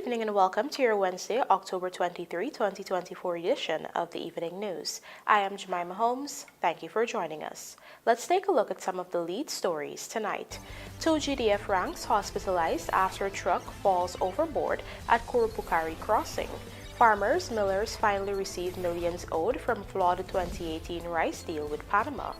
evening and welcome to your Wednesday, October 23, 2024 edition of the Evening News. I am Jemima Holmes. Thank you for joining us. Let's take a look at some of the lead stories tonight. 2 GDF ranks hospitalized after a truck falls overboard at KURUPUKARI crossing. Farmers, millers finally received millions owed from flawed 2018 rice deal with Panama.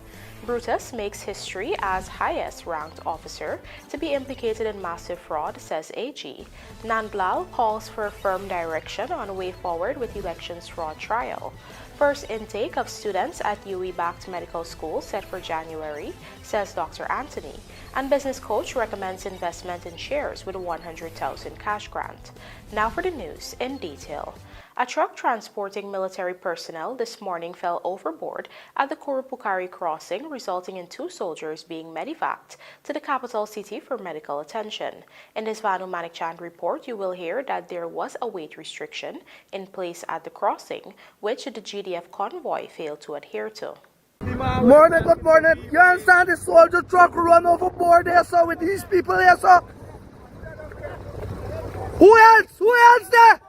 BRUTUS makes history as highest-ranked officer to be implicated in massive fraud, says AG. NANDLALL calls for firm direction on way forward with elections fraud trial. First intake of students at UWI-backed medical school set for January, says Dr. Anthony. And business coach recommends investment in shares with a 100,000 cash grant. Now for the news in detail. A truck transporting military personnel this morning fell overboard at the KURUPUKARI crossing, resulting in 2 soldiers being medevaced to the capital city for medical attention. In this Vanu Manikchand report, you will hear that there was a weight restriction in place at the crossing, which the GDF convoy failed to adhere to. Morning, good morning. You understand the soldier truck run overboard there, so with these people here, so. Who else there?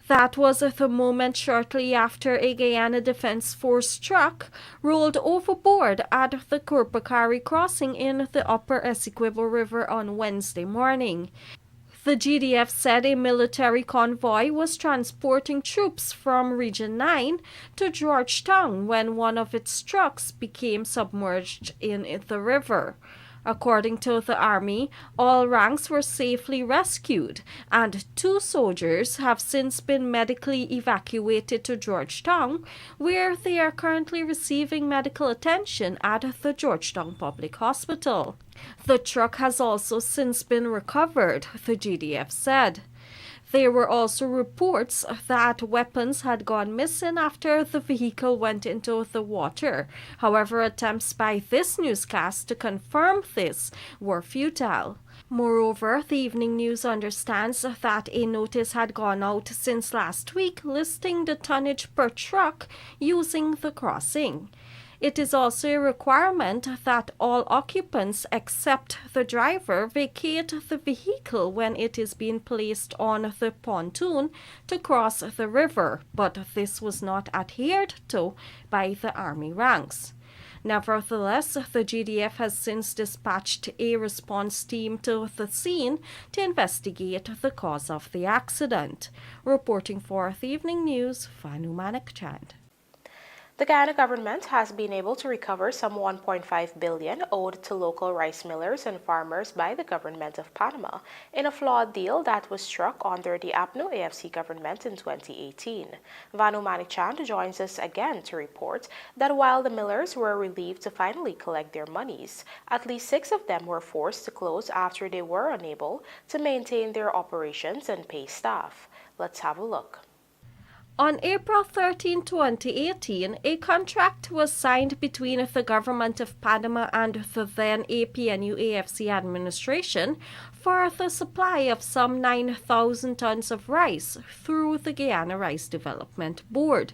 That was the moment shortly after a Guyana Defense Force truck rolled overboard at the KURUPUKARI crossing in the upper Essequibo River on Wednesday morning. The GDF said a military convoy was transporting troops from Region 9 to Georgetown when one of its trucks became submerged in the river. According to the Army, all ranks were safely rescued, and 2 soldiers have since been medically evacuated to Georgetown, where they are currently receiving medical attention at the Georgetown Public Hospital. The truck has also since been recovered, the GDF said. There were also reports that weapons had gone missing after the vehicle went into the water. However, attempts by this newscast to confirm this were futile. Moreover, the Evening News understands that a notice had gone out since last week listing the tonnage per truck using the crossing. It is also a requirement that all occupants except the driver vacate the vehicle when it is being placed on the pontoon to cross the river, but this was not adhered to by the Army ranks. Nevertheless, the GDF has since dispatched a response team to the scene to investigate the cause of the accident. Reporting for the Evening News, Vanu Manikchand. The Guyana government has been able to recover some $1.5 billion owed to local rice millers and farmers by the government of Panama in a flawed deal that was struck under the APNO AFC government in 2018. Vanu Manikchand joins us again to report that while the millers were relieved to finally collect their monies, at least 6 of them were forced to close after they were unable to maintain their operations and pay staff. Let's have a look. On April 13, 2018, a contract was signed between the government of Panama and the then APNU-AFC administration for the supply of some 9,000 tons of rice through the Guyana Rice Development Board.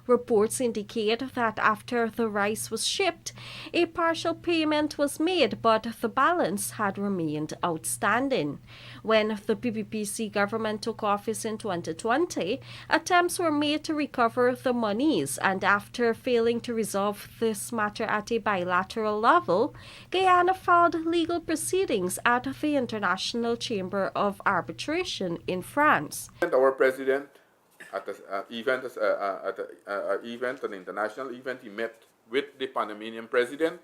Reports indicate that after the rice was shipped, a partial payment was made, but the balance had remained outstanding. When the PPPC government took office in 2020, attempts were made to recover the monies, and after failing to resolve this matter at a bilateral level, Guyana filed legal proceedings at the International Chamber of Arbitration in France. Our president, at an international event, he met with the Panamanian president,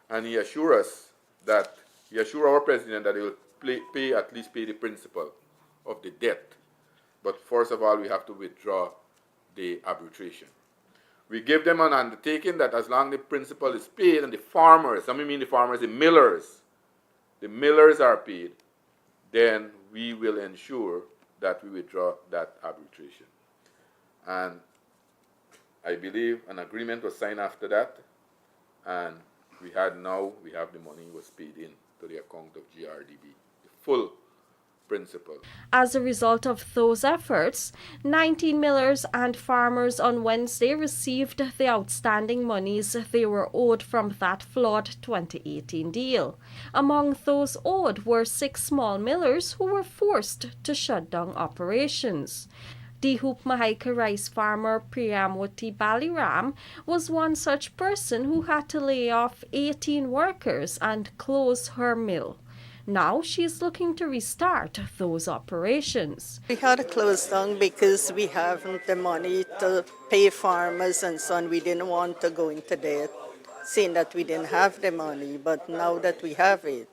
and he assured our president that he will at least pay the principal of the debt. But first of all, we have to withdraw the arbitration. We give them an undertaking that as long as the principal is paid and the farmers, I mean the farmers, the millers are paid, then we will ensure that we withdraw that arbitration. And I believe an agreement was signed after that, and we have the money was paid in to the account of GRDB. The full principle. As a result of those efforts, 19 millers and farmers on Wednesday received the outstanding monies they were owed from that flawed 2018 deal. Among those owed were 6 small millers who were forced to shut down operations. The Hoopmahaika rice farmer Priyamwati Baliram was one such person who had to lay off 18 workers and close her mill. Now she's looking to restart those operations. We had to close down because we haven't the money to pay farmers and so on. We didn't want to go into debt, saying that we didn't have the money. But now that we have it,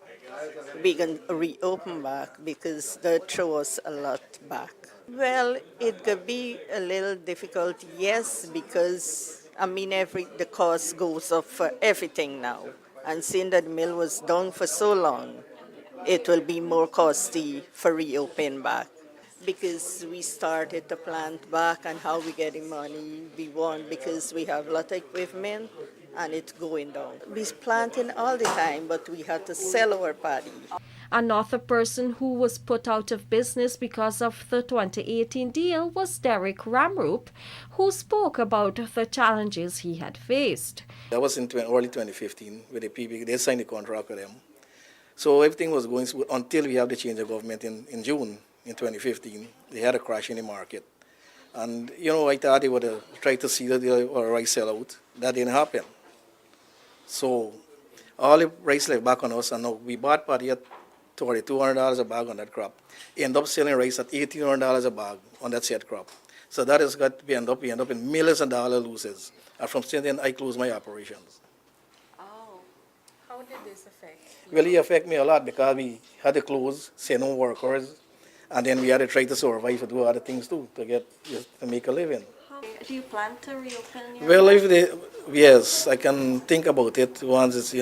we can reopen back because they throw us a lot back. Well, it could be a little difficult, yes, because the cost goes up for everything now. And seeing that the mill was down for so long, it will be more costly for reopen back. Because we started to plant back and how we getting money, we want because we have a lot of equipment and it's going down. We're planting all the time, but we have to sell our paddy. Another person who was put out of business because of the 2018 deal was Derek Ramroop, who spoke about the challenges he had faced. That was in early 2015 with the PB. They signed the contract with them. So everything was going smooth until we have the change of government in June in 2015. They had a crash in the market. And, I thought they would try to see that they were rice sell out. That didn't happen. So all the rice left back on us, and now we bought paddy at $200 a bag on that crop. End up selling rice at $1,800 a bag on that said crop. So that has got we end up in millions of dollars losses. And from then I closed my operations. Oh, how did this affect you? Well, it affected me a lot because we had to close, send no workers, and then we had to try to survive to do other things too, to make a living. Do you plan to reopen your Well, yes, I can think about it once it's,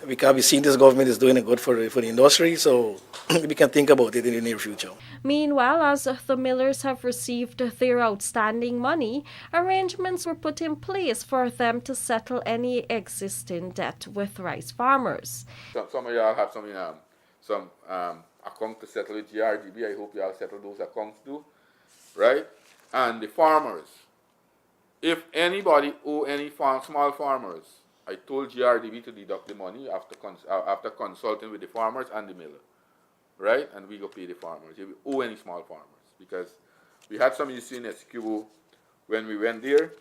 because we see this government is doing it good for the industry, so we can think about it in the near future. Meanwhile, as the millers have received their outstanding money, arrangements were put in place for them to settle any existing debt with rice farmers. Some of y'all have some account to settle with GRDB. I hope y'all settle those accounts too, right? And the farmers, if anybody owe any small farmers, I told GRDB to deduct the money after consulting with the farmers and the miller, right? And we go pay the farmers if we owe any small farmers, because we had some issue in Essequibo when we went there.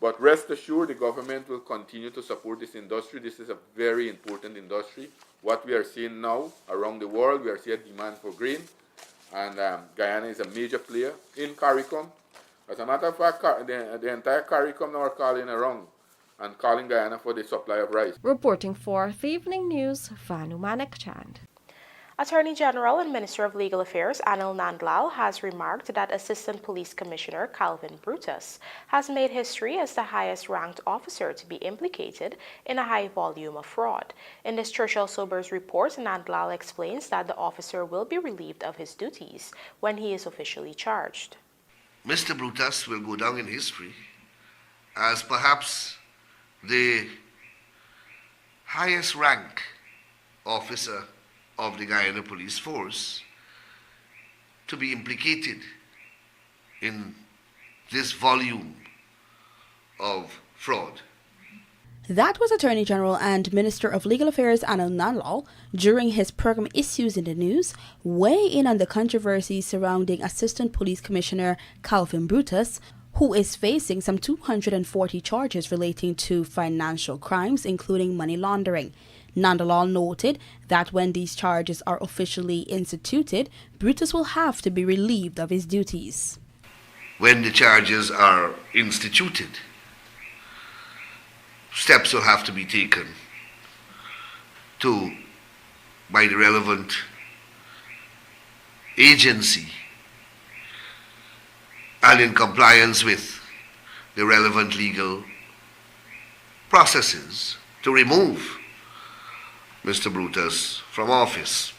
But rest assured, the government will continue to support this industry. This is a very important industry. What we are seeing now around the world, we are seeing a demand for grain, and Guyana is a major player in CARICOM. As a matter of fact, the entire CARICOM now are calling around and calling Guyana for the supply of rice. Reporting for the Evening News, Vanu Manekchand. Attorney General and Minister of Legal Affairs Anil Nandlall has remarked that Assistant Police Commissioner Calvin Brutus has made history as the highest-ranked officer to be implicated in a high volume of fraud. In this Churchill Sobers report, Nandlall explains that the officer will be relieved of his duties when he is officially charged. Mr. Brutus will go down in history as perhaps the highest rank officer of the Guyana Police Force to be implicated in this volume of fraud. That was Attorney General and Minister of Legal Affairs Anil Nandlall during his program Issues in the News, weighing in on the controversy surrounding Assistant Police Commissioner Calvin Brutus, who is facing some 240 charges relating to financial crimes, including money laundering. Nandlall noted that when these charges are officially instituted, Brutus will have to be relieved of his duties. When the charges are instituted, steps will have to be taken by the relevant agency and in compliance with the relevant legal processes to remove Mr. Brutus from office.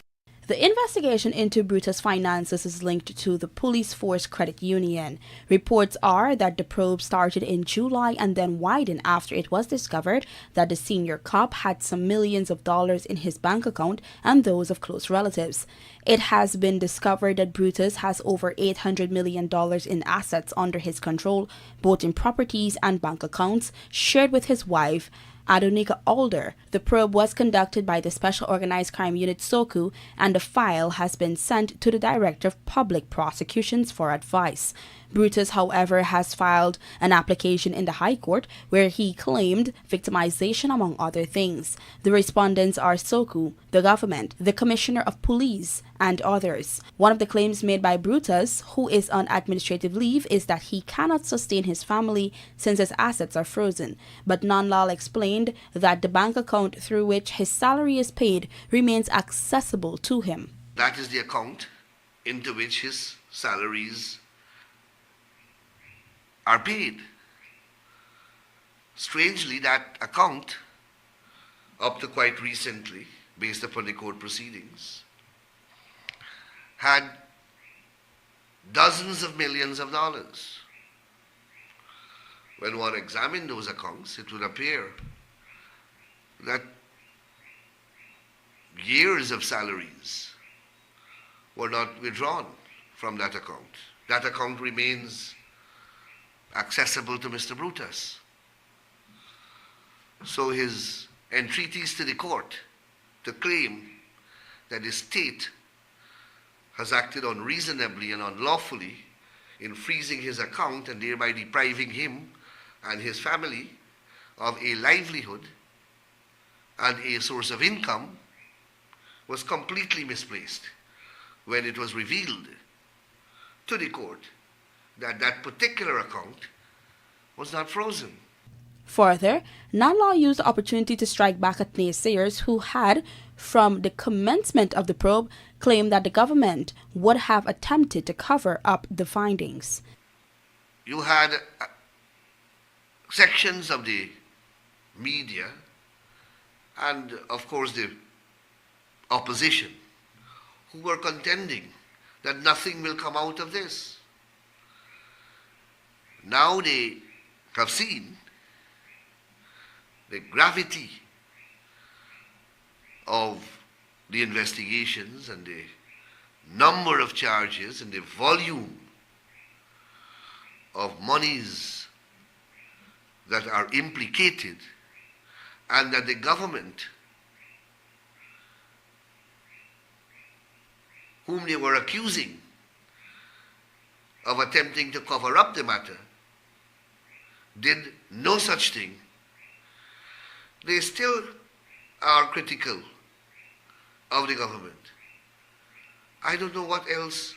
The investigation into Brutus' finances is linked to the Police Force Credit Union. Reports are that the probe started in July and then widened after it was discovered that the senior cop had some millions of dollars in his bank account and those of close relatives. It has been discovered that Brutus has over $800 million in assets under his control, both in properties and bank accounts, shared with his wife, Adonika Alder. The probe was conducted by the Special Organized Crime Unit SOCU, and the file has been sent to the Director of Public Prosecutions for advice. Brutus, however, has filed an application in the High Court where he claimed victimization among other things. The respondents are SOCU, the government, the Commissioner of Police, and others. One of the claims made by Brutus, who is on administrative leave, is that he cannot sustain his family since his assets are frozen. But NANDLALL explained that the bank account through which his salary is paid remains accessible to him. That is the account into which his salaries are paid. Strangely, that account, up to quite recently, based upon the court proceedings, had dozens of millions of dollars. When one examined those accounts, it would appear that years of salaries were not withdrawn from that account. That account remains accessible to Mr. Brutus. So his entreaties to the court to claim that the state has acted unreasonably and unlawfully in freezing his account and thereby depriving him and his family of a livelihood and a source of income was completely misplaced when it was revealed to the court that that particular account was not frozen. Further, NANDLALL used the opportunity to strike back at naysayers who had, from the commencement of the probe, claimed that the government would have attempted to cover up the findings. You had sections of the media and, of course, the opposition who were contending that nothing will come out of this. Now they have seen the gravity of the investigations and the number of charges and the volume of monies that are implicated, and that the government, whom they were accusing of attempting to cover up the matter, did no such thing. They still are critical of the government. I don't know what else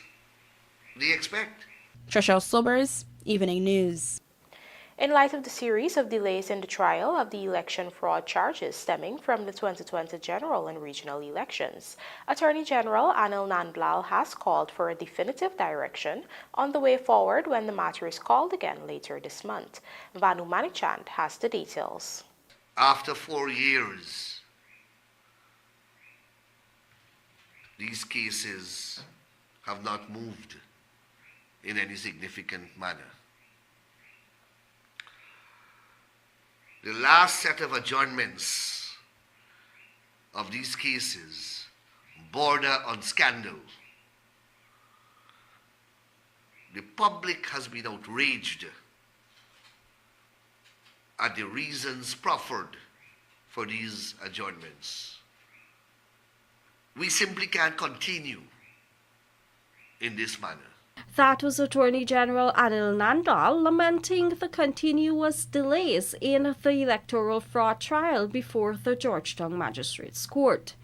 they expect. Trishelle Sobers, Evening News. In light of the series of delays in the trial of the election fraud charges stemming from the 2020 general and regional elections, Attorney General NANDLALL has called for a definitive direction on the way forward when the matter is called again later this month. Vanu Manichand has the details. After 4 years, these cases have not moved in any significant manner. The last set of adjournments of these cases border on scandal. The public has been outraged at the reasons proffered for these adjournments. We simply can't continue in this manner. That was Attorney General NANDLALL lamenting the continuous delays in the electoral fraud trial before the Georgetown Magistrates Court.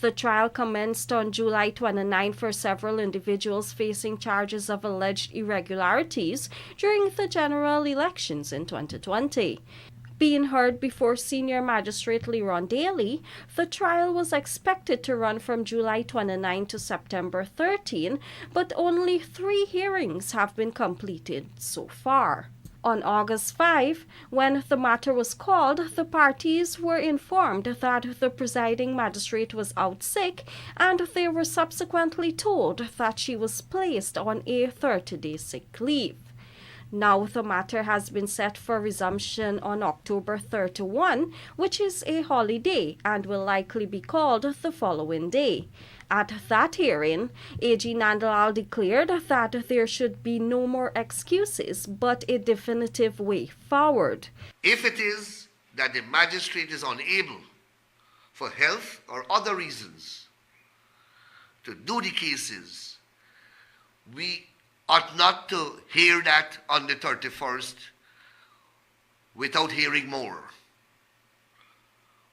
The trial commenced on July 29 for several individuals facing charges of alleged irregularities during the general elections in 2020. Being heard before Senior Magistrate Leron Daly, the trial was expected to run from July 29 to September 13, but only 3 hearings have been completed so far. On August 5, when the matter was called, the parties were informed that the presiding magistrate was out sick, and they were subsequently told that she was placed on a 30-day sick leave. Now the matter has been set for resumption on October 31, which is a holiday, and will likely be called the following day. At that hearing, AG NANDLALL declared that there should be no more excuses, but a definitive way forward. If it is that the magistrate is unable, for health or other reasons, to do the cases, we ought not to hear that on the 31st without hearing more.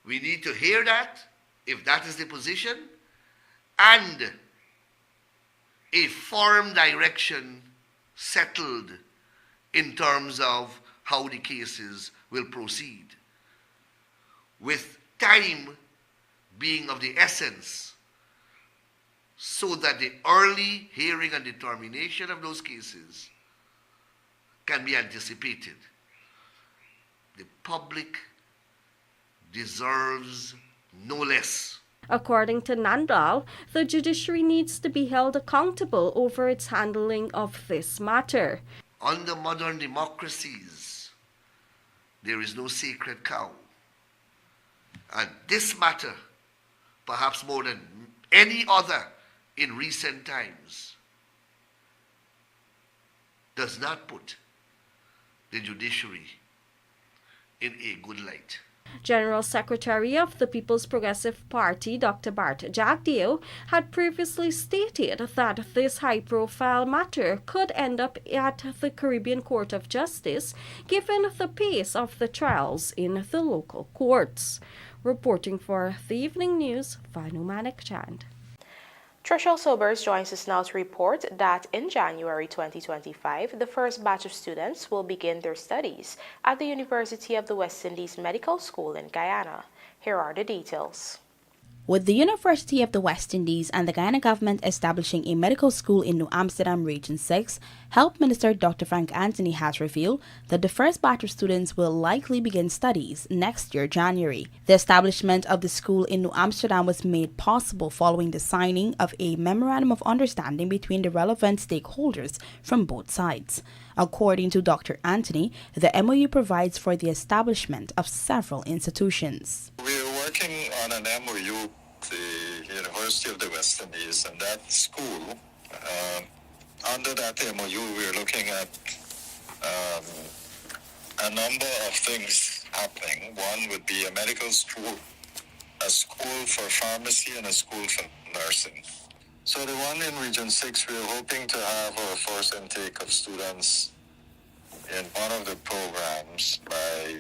We need to hear that, if that is the position, and a firm direction settled in terms of how the cases will proceed, with time being of the essence, so that the early hearing and determination of those cases can be anticipated. The public deserves no less. According to NANDLALL, the judiciary needs to be held accountable over its handling of this matter. Under modern democracies, there is no sacred cow. And this matter, perhaps more than any other in recent times, does not put the judiciary in a good light. General Secretary of the People's Progressive Party, Dr. Bart Jagdeo, had previously stated that this high-profile matter could end up at the Caribbean Court of Justice, given the pace of the trials in the local courts. Reporting for the Evening News, Vanu Manik-Chand. Trishelle Sobers joins us now to report that in January 2025, the first batch of students will begin their studies at the University of the West Indies Medical School in Guyana. Here are the details. With the University of the West Indies and the Guyana government establishing a medical school in New Amsterdam Region 6, Health Minister Dr. Frank Anthony has revealed that the first batch of students will likely begin studies next year, January. The establishment of the school in New Amsterdam was made possible following the signing of a Memorandum of Understanding between the relevant stakeholders from both sides. According to Dr. Anthony, the MOU provides for the establishment of several institutions. We're working on an MOU with the University of the West Indies, and that school, under that MOU, we're looking at a number of things happening. One would be a medical school, a school for pharmacy, and a school for nursing. So the one in Region 6, we're hoping to have our first intake of students in one of the programs by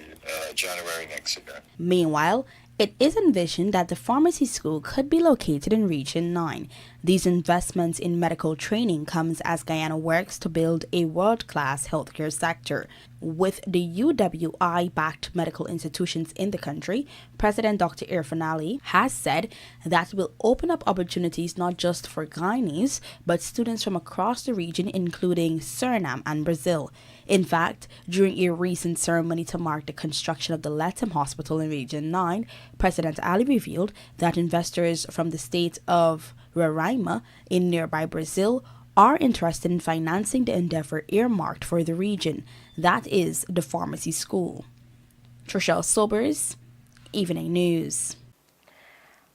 January next year. Meanwhile, it is envisioned that the pharmacy school could be located in Region 9. These investments in medical training comes as Guyana works to build a world-class healthcare sector. With the UWI-backed medical institutions in the country, President Dr. Irfan Ali has said that will open up opportunities not just for Guyanese, but students from across the region, including Suriname and Brazil. In fact, during a recent ceremony to mark the construction of the Lethem Hospital in Region 9, President Ali revealed that investors from the state of Roraima in nearby Brazil are interested in financing the endeavor earmarked for the region. That is the pharmacy school. Trishelle Sobers, Evening News.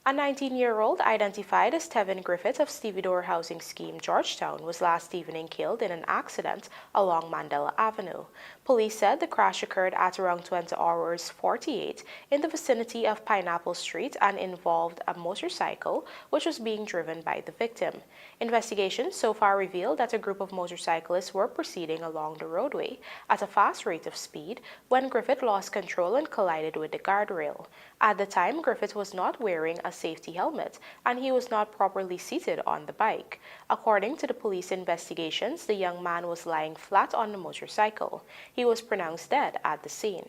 A 19-year-old identified as Tevin Griffith of Stevedore Housing Scheme, Georgetown, was last evening killed in an accident along Mandela Avenue. Police said the crash occurred at around 20 hours 48 in the vicinity of Pineapple Street and involved a motorcycle which was being driven by the victim. Investigations so far revealed that a group of motorcyclists were proceeding along the roadway at a fast rate of speed when Griffith lost control and collided with the guardrail. At the time, Griffith was not wearing a safety helmet and he was not properly seated on the bike. According to the police investigations, the young man was lying flat on the motorcycle. He was pronounced dead at the scene.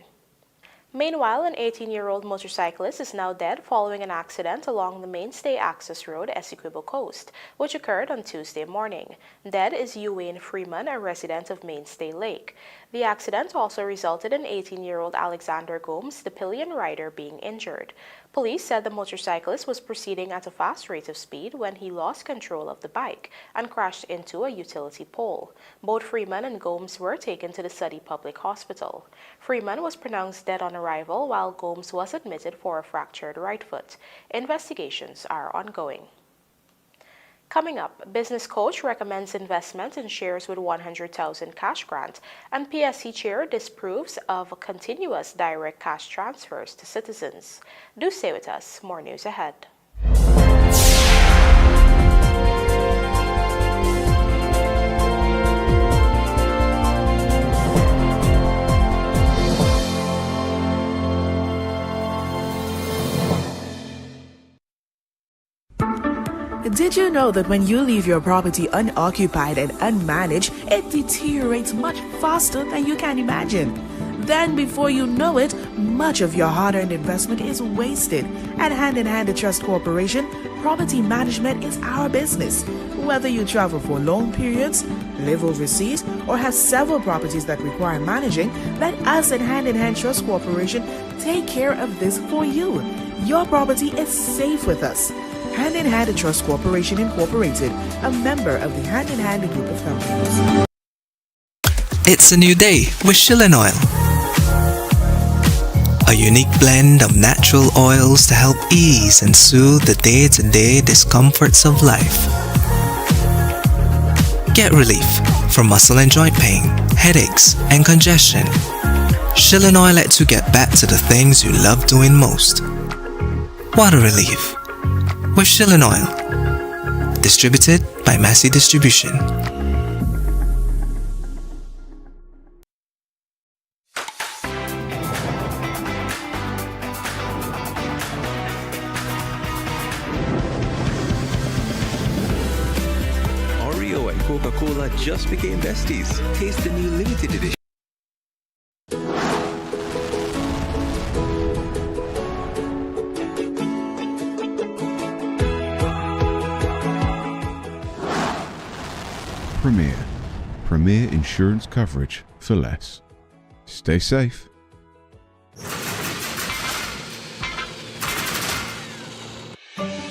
Meanwhile, an 18-year-old motorcyclist is now dead following an accident along the Mainstay Access Road, Essequibo Coast, which occurred on Tuesday morning. Dead is Wayne Freeman, a resident of Mainstay Lake. The accident also resulted in 18-year-old Alexander Gomes, the pillion rider, being injured. Police said the motorcyclist was proceeding at a fast rate of speed when he lost control of the bike and crashed into a utility pole. Both Freeman and Gomes were taken to the Suddy Public Hospital. Freeman was pronounced dead on arrival, while Gomes was admitted for a fractured right foot. Investigations are ongoing. Coming up, Business Coach recommends investment in shares with 100,000 cash grant, and PSC Chair disapproves of continuous direct cash transfers to citizens. Do stay with us. More news ahead. Did you know that when you leave your property unoccupied and unmanaged, it deteriorates much faster than you can imagine? Then before you know it, much of your hard-earned investment is wasted. At Hand in Hand the Trust Corporation, property management is our business. Whether you travel for long periods, live overseas, or have several properties that require managing, let us at Hand in Hand Trust Corporation take care of this for you. Your property is safe with us. Hand in Hand Trust Corporation Incorporated, a member of the Hand in Hand Group of Companies. It's a new day with Shilling Oil. A unique blend of natural oils to help ease and soothe the day-to-day discomforts of life. Get relief from muscle and joint pain, headaches, and congestion. Shilling Oil lets you get back to the things you love doing most. Water relief with Shilling Oil. Distributed by Massey Distribution. Oreo and Coca-Cola just became besties. Taste the new limited edition. Premier insurance coverage for less. Stay safe.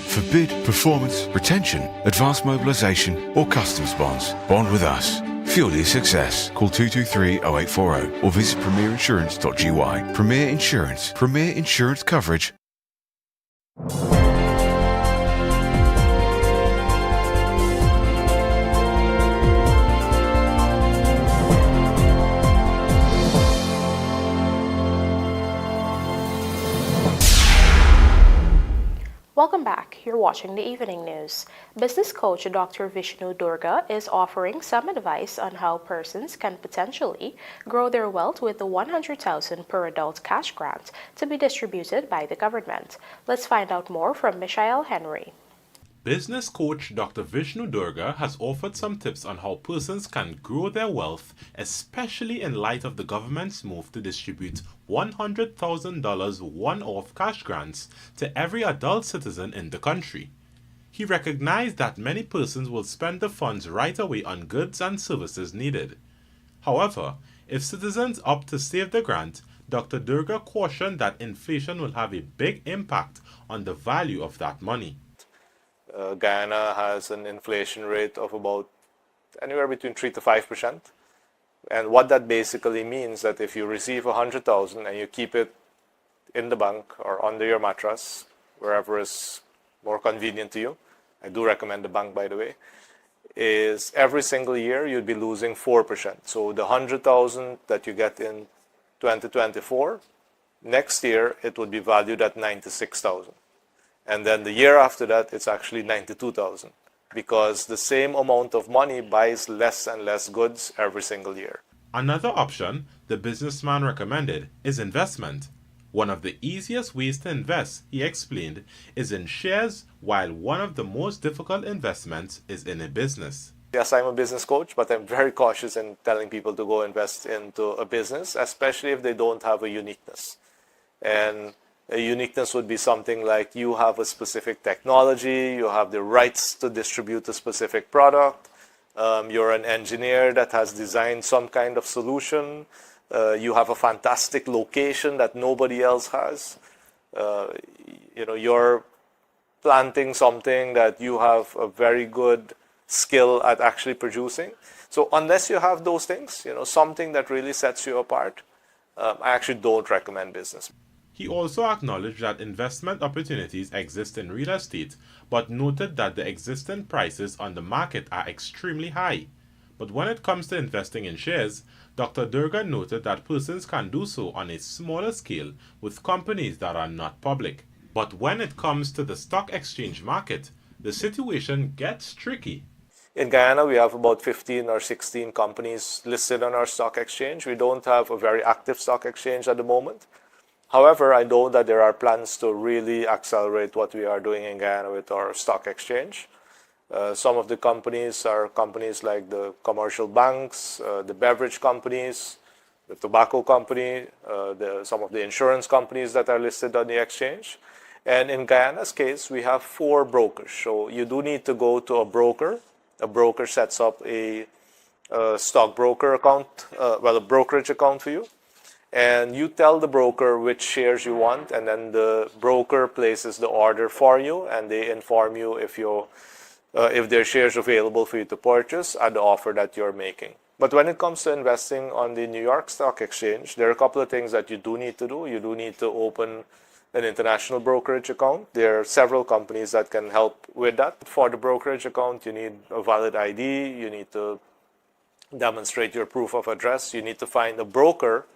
For bid, performance, retention, advanced mobilisation or customs bonds, bond with us. Fuel your success. Call 223-0840 or visit premierinsurance.gy. Premier Insurance. Premier insurance coverage. Welcome back. You're watching the Evening News. Business coach Dr. Vishnu Durga is offering some advice on how persons can potentially grow their wealth with the 100,000 per adult cash grant to be distributed by the government. Let's find out more from Michael Henry. Business coach Dr. Vishnu Durga has offered some tips on how persons can grow their wealth, especially in light of the government's move to distribute $100,000 one-off cash grants to every adult citizen in the country. He recognized that many persons will spend the funds right away on goods and services needed. However, if citizens opt to save the grant, Dr. Durga cautioned that inflation will have a big impact on the value of that money. Guyana has an inflation rate of about anywhere between 3 to 5%. And what that basically means that if you receive 100,000 and you keep it in the bank or under your mattress, wherever is more convenient to you, I do recommend the bank by the way, is every single year you'd be losing 4%. So the 100,000 that you get in 2024, next year it would be valued at 96,000. And then the year after that, it's actually 92,000 because the same amount of money buys less and less goods every single year. Another option the businessman recommended is investment. One of the easiest ways to invest, he explained, is in shares, while one of the most difficult investments is in a business. Yes, I'm a business coach, but I'm very cautious in telling people to go invest into a business, especially if they don't have a uniqueness. And a uniqueness would be something like you have a specific technology, you have the rights to distribute a specific product, you're an engineer that has designed some kind of solution, you have a fantastic location that nobody else has, you're planting something that you have a very good skill at actually producing. So unless you have those things, something that really sets you apart, I actually don't recommend business. He also acknowledged that investment opportunities exist in real estate, but noted that the existing prices on the market are extremely high. But when it comes to investing in shares, Dr. Durga noted that persons can do so on a smaller scale with companies that are not public. But when it comes to the stock exchange market, the situation gets tricky. In Guyana, we have about 15 or 16 companies listed on our stock exchange. We don't have a very active stock exchange at the moment. However, I know that there are plans to really accelerate what we are doing in Guyana with our stock exchange. Some of the companies are companies like the commercial banks, the beverage companies, the tobacco company, some of the insurance companies that are listed on the exchange. And in Guyana's case, we have 4 brokers. So you do need to go to a broker. A broker sets up a stockbroker account, a brokerage account for you. And you tell the broker which shares you want, and then the broker places the order for you, and they inform you if there are shares available for you to purchase at the offer that you're making. But when it comes to investing on the New York Stock Exchange, there are a couple of things that you do need to do. You do need to open an international brokerage account. There are several companies that can help with that. For the brokerage account, you need a valid ID. You need to demonstrate your proof of address. You need to find a broker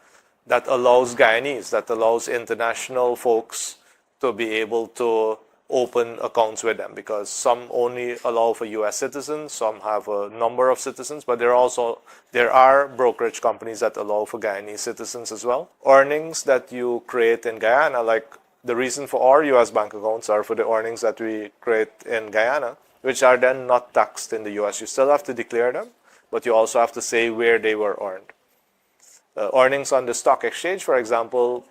that allows Guyanese, that allows international folks to be able to open accounts with them, because some only allow for US citizens, some have a number of citizens, but there are brokerage companies that allow for Guyanese citizens as well. Earnings that you create in Guyana, like the reason for our US bank accounts are for the earnings that we create in Guyana, which are then not taxed in the US. You still have to declare them, but you also have to say where they were earned. Earnings on the stock exchange, for example,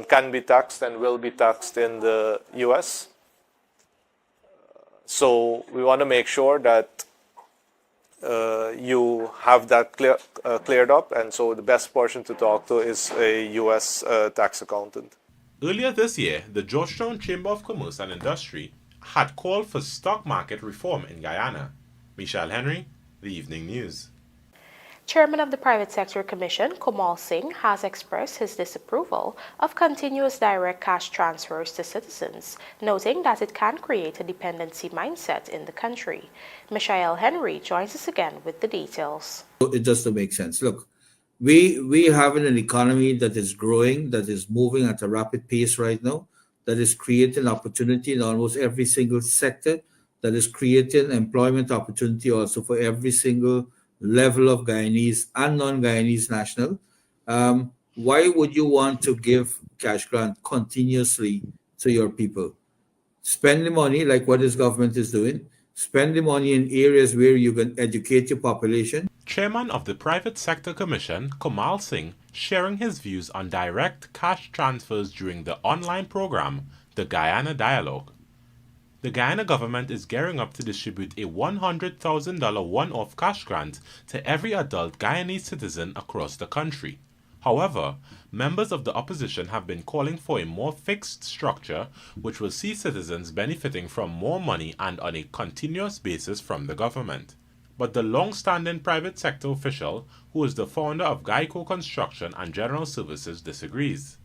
can be taxed and will be taxed in the US. So we want to make sure that you have that cleared up, and so the best person to talk to is a US tax accountant. Earlier this year, the Georgetown Chamber of Commerce and Industry had called for stock market reform in Guyana. Michelle Henry, The Evening News. Chairman of the Private Sector Commission, Kamal Singh, has expressed his disapproval of continuous direct cash transfers to citizens, noting that it can create a dependency mindset in the country. Michelle Henry joins us again with the details. It doesn't make sense. Look, we have an economy that is growing, that is moving at a rapid pace right now, that is creating opportunity in almost every single sector, that is creating employment opportunity also for every single level of Guyanese and non-Guyanese national. Why would you want to give cash grant continuously to your people? Spend the money like what this government is doing. Spend the money in areas where you can educate your population. Chairman of the Private Sector Commission, Kamal Singh, sharing his views on direct cash transfers during the online program, the Guyana Dialogue. The Guyana government is gearing up to distribute a $100,000 one-off cash grant to every adult Guyanese citizen across the country. However, members of the opposition have been calling for a more fixed structure which will see citizens benefiting from more money and on a continuous basis from the government. But the long-standing private sector official, who is the founder of Geico Construction and General Services, disagrees.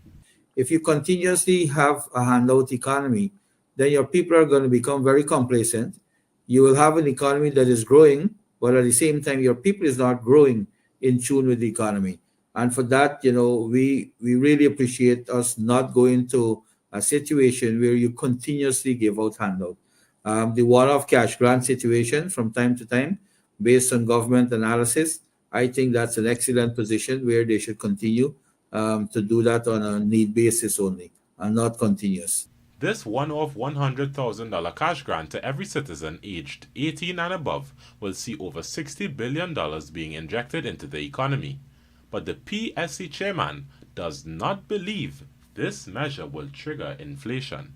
If you continuously have a handout economy, then your people are going to become very complacent. You will have an economy that is growing, but at the same time, your people is not growing in tune with the economy. And for that, we really appreciate us not going to a situation where you continuously give out handout. The one-off cash grant situation from time to time, based on government analysis, I think that's an excellent position where they should continue to do that on a need basis only and not continuous. This one-off $100,000 cash grant to every citizen aged 18 and above will see over $60 billion being injected into the economy. But the PSC chairman does not believe this measure will trigger inflation.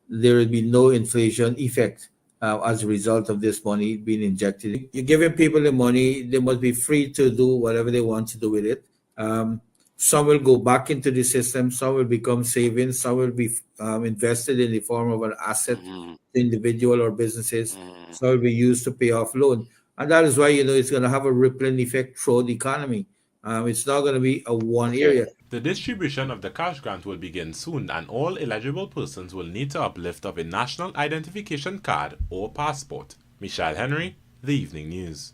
There will be no inflation effect as a result of this money being injected. You're giving people the money, they must be free to do whatever they want to do with it. Some will go back into the system, some will become savings, some will be invested in the form of an asset to individual or businesses, some will be used to pay off loan. And that is why, it's going to have a rippling effect throughout the economy. It's not going to be a one area. The distribution of the cash grant will begin soon, and all eligible persons will need to uplift of a national identification card or passport. Michelle Henry, The Evening News.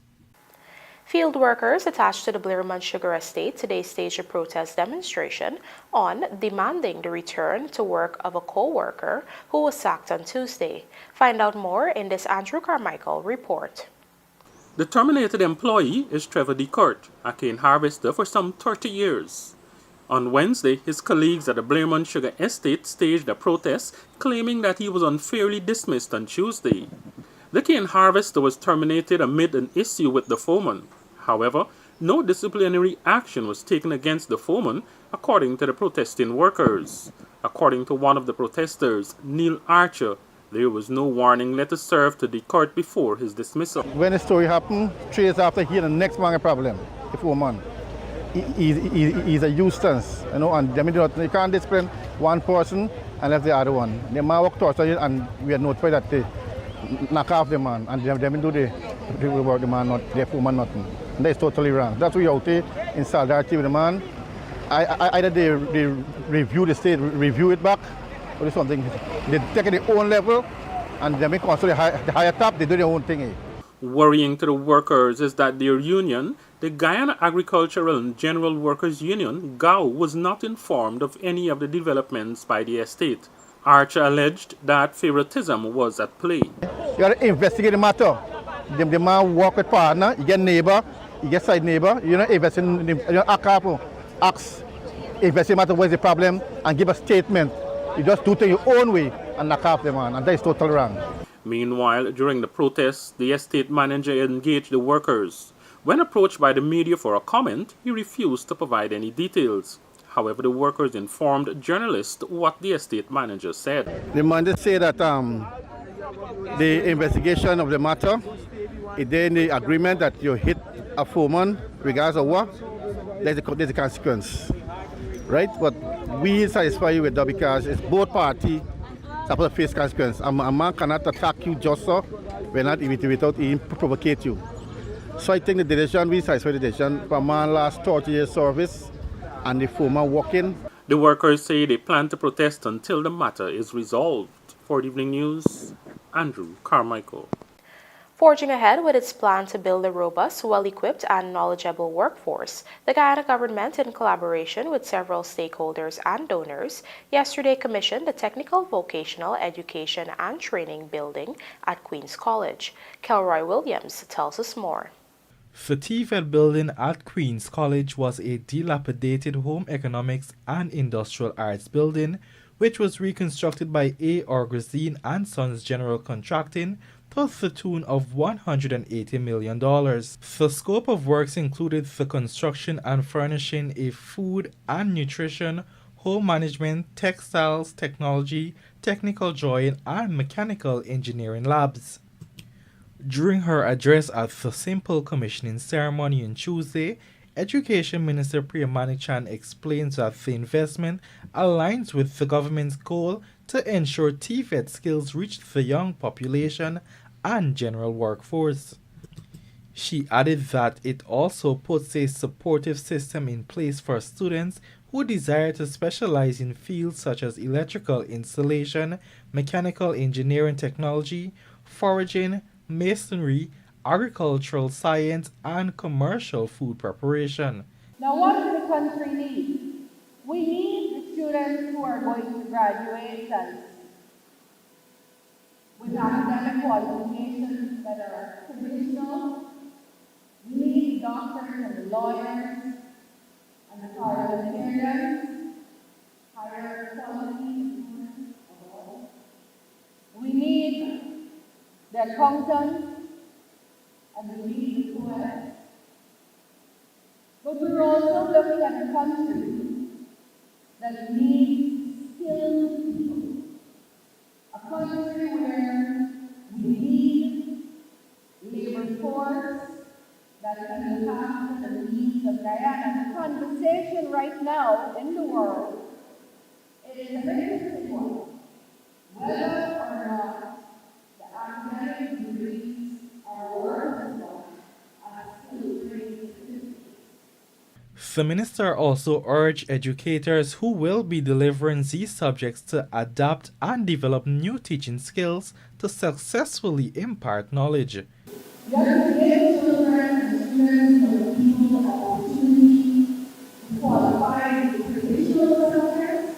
Field workers attached to the Blairmont Sugar Estate today staged a protest demonstration on demanding the return to work of a co-worker who was sacked on Tuesday. Find out more in this Andrew Carmichael report. The terminated employee is Trevor D. Kurt, a cane harvester for some 30 years. On Wednesday, his colleagues at the Blairmont Sugar Estate staged a protest claiming that he was unfairly dismissed on Tuesday. The cane harvester was terminated amid an issue with the foreman. However, no disciplinary action was taken against the foreman, according to the protesting workers. According to one of the protesters, Neil Archer, there was no warning letter served to the court before his dismissal. When the story happened, 3 days after, he had the next man a problem, the foreman. He's a nuisance, and you can't discipline one person and left the other one. The man walked out and we had notified that they knock off the man, and they do the work, the man, not the foreman, nothing. And that's totally wrong. That's why you're out there in solidarity with the man. Either they review the state, review it back, or something. They take it their own level, and they make also the higher top, they do their own thing. Worrying to the workers is that their union, the Guyana Agricultural and General Workers Union, GAU, was not informed of any of the developments by the estate. Archer alleged that favoritism was at play. You got to investigate the matter. The man work with partner, you get neighbor, you get side neighbor, invest in ask, invest in matter what's the problem, and give a statement. You just do it your own way and knock off the man, and that is totally wrong. Meanwhile, during the protests, the estate manager engaged the workers. When approached by the media for a comment, he refused to provide any details. However, the workers informed journalists what the estate manager said. The manager said that the investigation of the matter, is there in the agreement that you hit a foreman regardless of what, there's a consequence, right? But we satisfy you with that because it's both parties supposed to face consequence. A man cannot attack you just so without even provocate you. So I think the decision, we satisfy the decision for a man last 30 years service and the foreman walking. The workers say they plan to protest until the matter is resolved. For the Evening News, Andrew Carmichael. Forging ahead with its plan to build a robust, well-equipped, and knowledgeable workforce, the Guyana government, in collaboration with several stakeholders and donors, yesterday commissioned the Technical Vocational Education and Training Building at Queen's College. Kelroy Williams tells us more. The TVET building at Queen's College was a dilapidated home economics and industrial arts building, which was reconstructed by A. Orgazine and Sons General Contracting to the tune of $180 million. The scope of works included the construction and furnishing a food and nutrition, home management, textiles, technology, technical drawing, and mechanical engineering labs. During her address at the simple commissioning ceremony on Tuesday, Education Minister Priya Manichan explains that the investment aligns with the government's goal to ensure TVET skills reach the young population and general workforce. She added that it also puts a supportive system in place for students who desire to specialize in fields such as electrical installation, mechanical engineering technology, foraging, masonry, agricultural science, and commercial food preparation. Now, what does the country need? We need the students who are going to graduate and with academic qualifications that are traditional. We need doctors and lawyers and the parliamentarians, higher quality of all. We need the accountants and we need the poets. But we're also looking at a country that needs conversation right now in the world, it is a very interesting one. Whether or not the academic degrees are worth as much as skill training. The minister also urged educators who will be delivering these subjects to adapt and develop new teaching skills to successfully impart knowledge. You have to give children and students and people an opportunity to qualify the traditional subjects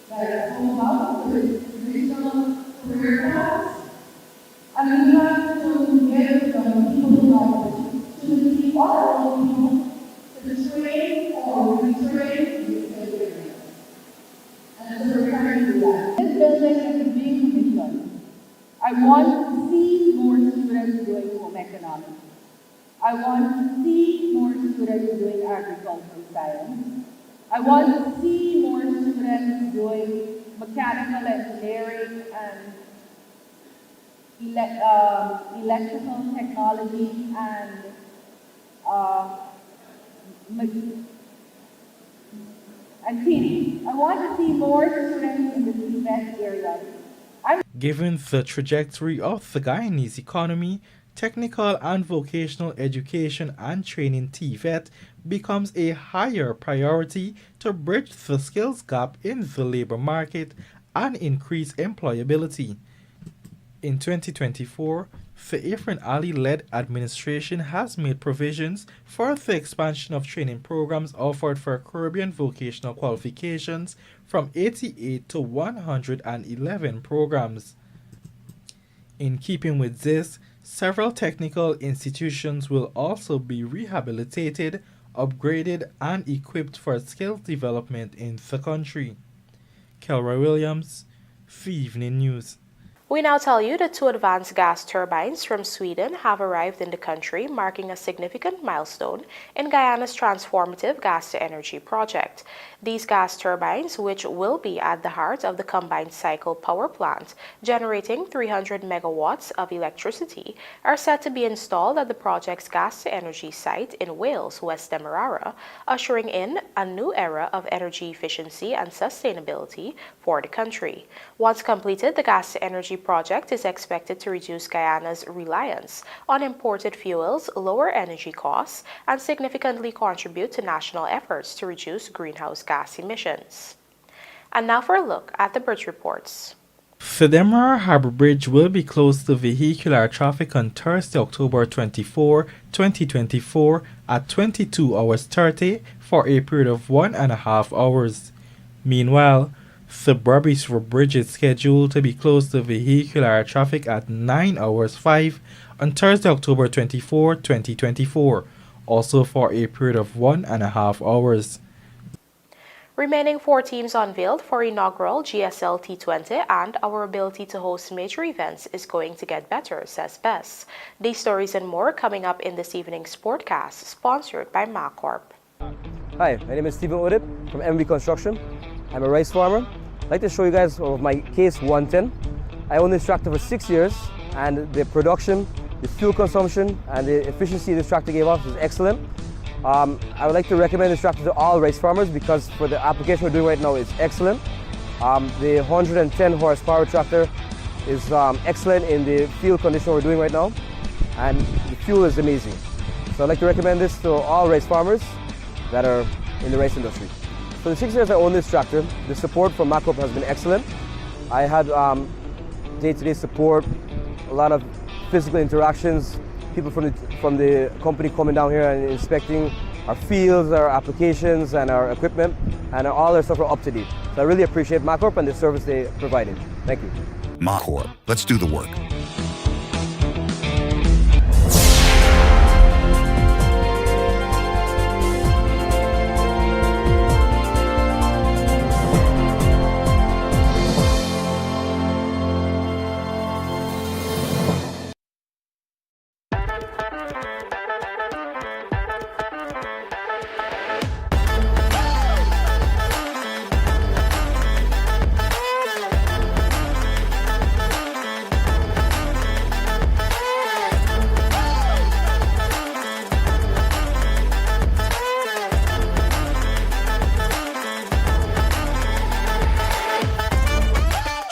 that come up with traditional career paths. And we have to give people the opportunity, all people, to train or retrain in this area. And so we're trying to do that. This building is being commissioned. I want to see more students doing home economics. I want to see more students doing agricultural science. I want to see more students doing mechanical engineering and electrical technology and cleaning. I want to see more students in the defense area. Given the trajectory of the Guyanese economy, technical and vocational education and training TVET becomes a higher priority to bridge the skills gap in the labor market and increase employability. In 2024, the Ifrin Ali-led administration has made provisions for the expansion of training programs offered for Caribbean vocational qualifications from 88 to 111 programs. In keeping with this, several technical institutions will also be rehabilitated, upgraded, and equipped for skills development in the country. Kelroy Williams, The Evening News. We now tell you that 2 advanced gas turbines from Sweden have arrived in the country, marking a significant milestone in Guyana's transformative gas-to-energy project. These gas turbines, which will be at the heart of the combined cycle power plant, generating 300 megawatts of electricity, are set to be installed at the project's gas-to-energy site in Wales, West Demerara, ushering in a new era of energy efficiency and sustainability for the country. Once completed, the gas-to-energy project is expected to reduce Guyana's reliance on imported fuels, lower energy costs, and significantly contribute to national efforts to reduce greenhouse gas emissions. And now for a look at the bridge reports. The Demerara Harbour Bridge will be closed to vehicular traffic on Thursday, October 24, 2024 at 22 hours 30 for a period of 1.5 hours. Meanwhile, the Brabis River Bridge is scheduled to be closed to vehicular traffic at 9 hours 5 on Thursday, October 24, 2024, also for a period of 1.5 hours. Remaining 4 teams unveiled for inaugural GSL T20, and our ability to host major events is going to get better, says Bess. These stories and more coming up in this evening's Sportcast, sponsored by MacCorp. Hi, my name is Stephen Odip from MV Construction. I'm a rice farmer. I'd like to show you guys my Case 110. I own this tractor for 6 years, and the production, the fuel consumption, and the efficiency this tractor gave off is excellent. I would like to recommend this tractor to all rice farmers because for the application we're doing right now, it's excellent. The 110 horsepower tractor is excellent in the field condition we're doing right now, and the fuel is amazing. So I'd like to recommend this to all rice farmers that are in the rice industry. For the 6 years I own this tractor, the support from MacCorp has been excellent. I had day-to-day support, a lot of physical interactions, people from the company coming down here and inspecting our fields, our applications, and our equipment, and all their stuff are up to date. So I really appreciate MacCorp and the service they provided. Thank you. MacCorp, let's do the work.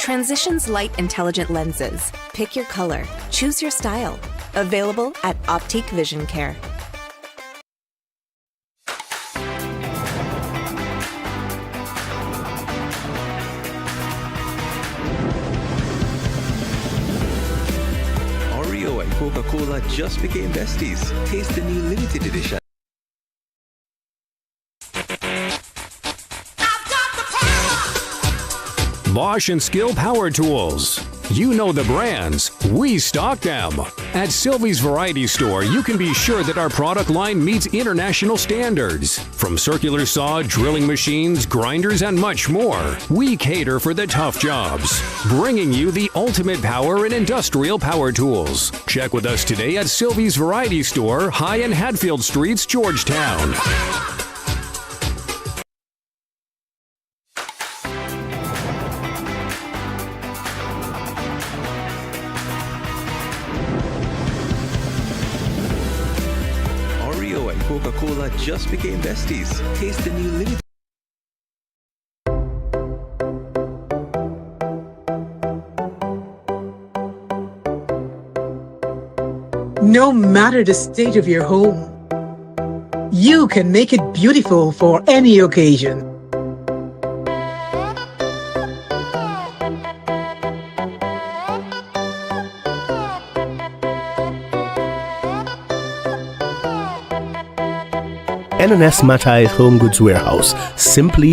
Transitions Light Intelligent Lenses. Pick your color. Choose your style. Available at Optique Vision Care. Oreo and Coca-Cola just became besties. Taste the new limited edition. Bosch and Skill Power Tools. You know the brands, we stock them. At Sylvie's Variety Store, you can be sure that our product line meets international standards. From circular saw, drilling machines, grinders, and much more, we cater for the tough jobs, bringing you the ultimate power in industrial power tools. Check with us today at Sylvie's Variety Store, High and Hadfield Streets, Georgetown. Coca-Cola just became besties. Taste the new limited. No matter the state of your home, you can make it beautiful for any occasion. NNS Mattai's Home Goods Warehouse. Simply.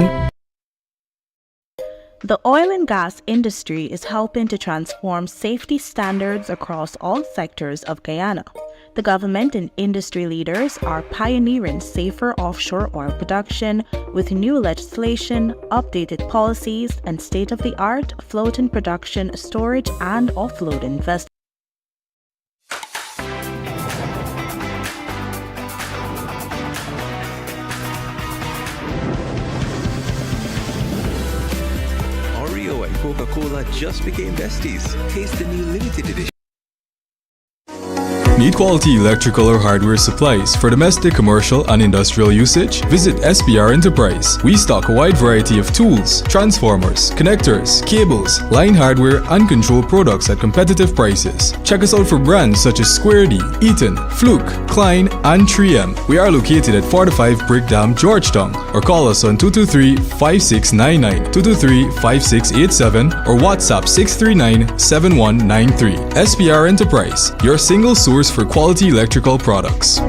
The oil and gas industry is helping to transform safety standards across all sectors of Guyana. The government and industry leaders are pioneering safer offshore oil production with new legislation, updated policies, and state-of-the-art floating production, storage, and offload investments. Coca-Cola just became besties. Taste the new limited edition. Need quality electrical or hardware supplies for domestic, commercial, and industrial usage? Visit SPR Enterprise. We stock a wide variety of tools, transformers, connectors, cables, line hardware, and control products at competitive prices. Check us out for brands such as Square D, Eaton, Fluke, Klein, and 3M. We are located at 45 Brick Dam, Georgetown, or call us on 223-5699, 223-5687, or WhatsApp 639-7193. SPR Enterprise, your single source for quality electrical products.